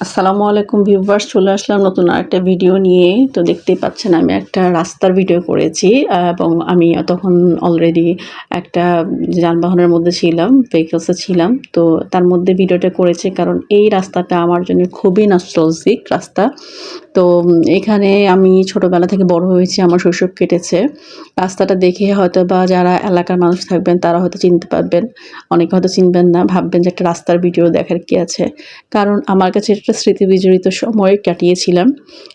আসসালামু আলাইকুম ভিউয়ার্স, চলে আসলাম নতুন আরেকটা ভিডিও নিয়ে। তো দেখতেই পাচ্ছেন আমি একটা রাস্তার ভিডিও করেছি এবং আমি তখন অলরেডি একটা যানবাহনের মধ্যে ছিলাম, ভেহিকলসে ছিলাম। তো তার মধ্যে ভিডিওটা করেছি কারণ এই রাস্তাটা আমার জন্য খুবই নস্টালজিক রাস্তা। তো এখানে আমি ছোটোবেলা থেকে বড় হয়েছি, আমার শৈশব কেটেছে। রাস্তাটা দেখে হয়তোবা যারা এলাকার মানুষ থাকবেন তারা হয়তো চিনতে পারবেন, অনেকে হয়তো চিনবেন না, ভাববেন যে একটা রাস্তার ভিডিও দেখার কী আছে। কারণ আমার কাছে এটা স্মৃতি বিজড়িত সময় কাটিয়েছিলাম।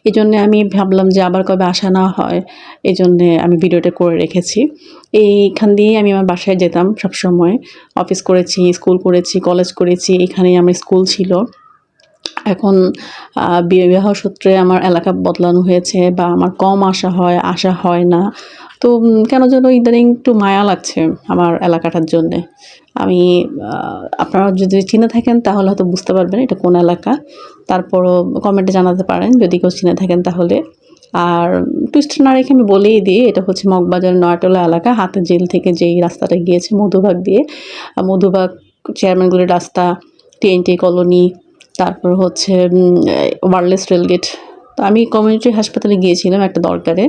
এজন্যে আমি ভাবলাম যে আবার কবে আসা না হয়, এজন্যে আমি ভিডিওটা করে রেখেছি। এইখান দিয়েই আমি আমার বাসায় যেতাম সবসময়। অফিস করেছি, স্কুল করেছি, কলেজ করেছি, এখানেই আমার স্কুল ছিল। এখন বিবাহ সূত্রে আমার এলাকা বদলানো হয়েছে বা আমার কম আসা হয় না। তো কেন যেন ইদানিং একটু মায়া লাগছে আমার এলাকাটার জন্যে। আমি আপনারা যদি চিনে থাকেন তাহলে হয়তো বুঝতে পারবেন এটা কোন এলাকা। তারপরও কমেন্টে জানাতে পারেন যদি কেউ চিনে থাকেন তাহলে। আর টুইস্ট না রেখে আমি বলেই দিই, এটা হচ্ছে মগবাজার নয়াটোলা এলাকা। হাতের জেল থেকে যেই রাস্তাটা গিয়েছে মধুবাগ দিয়ে, মধুবাগ চেয়ারম্যানগুলির রাস্তা, টিএনটি কলোনি, তারপর হচ্ছে ওয়্যারলেস রেলগেট। তো আমি কমিউনিটি হাসপাতালে গিয়েছিলাম একটা দরকারে।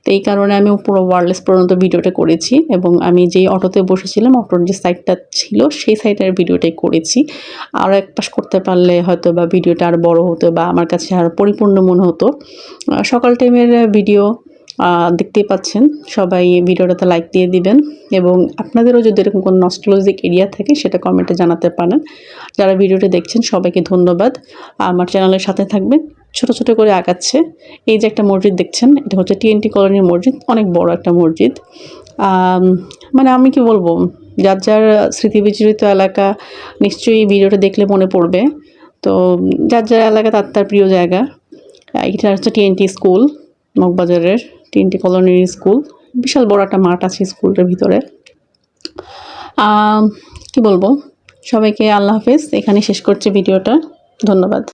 তো এই কারণে আমি পুরো ওয়্যারলেস পর্যন্ত ভিডিওটা করেছি এবং আমি যেই অটোতে বসেছিলাম, অটোর যে সাইডটা ছিল সেই সাইডের ভিডিওটাই করেছি। আরও এক পাশ করতে পারলে হয়তো বা ভিডিওটা আরও বড় হতো বা আমার কাছে আরও পরিপূর্ণ মনে হতো। সকাল টাইমের ভিডিও দেখতেই পাচ্ছেন। সবাই ভিডিওটাতে লাইক দিয়ে দিবেন এবং আপনাদেরও যদি এরকম কোনো নস্টালজিক এরিয়া থাকে সেটা কমেন্টে জানাতে পারেন। যারা ভিডিওটি দেখছেন সবাইকে ধন্যবাদ। আমার চ্যানেলের সাথে থাকবেন। ছোট, ছোট করে আগাচ্ছে। এই যে একটা মসজিদ দেখছেন, এটা হচ্ছে টিএনটি কলোনির মসজিদ। অনেক বড় একটা মসজিদ। মানে আমি কি বলবো? যার, যার স্মৃতি বিজড়িত এলাকা নিশ্চয়ই ভিডিওটা দেখলে মনে পড়বে। তো যার, যার এলাকা তার প্রিয় জায়গা। এটা হচ্ছে টিএনটি স্কুল, মগবাজারের টিএনটি কলোনির স্কুল। বিশাল বড় একটা মাঠ আছে স্কুলটার ভিতরে। কি বলবো? সবাইকে আল্লাহ হাফেজ। এখানেই শেষ করছি ভিডিওটা। ধন্যবাদ।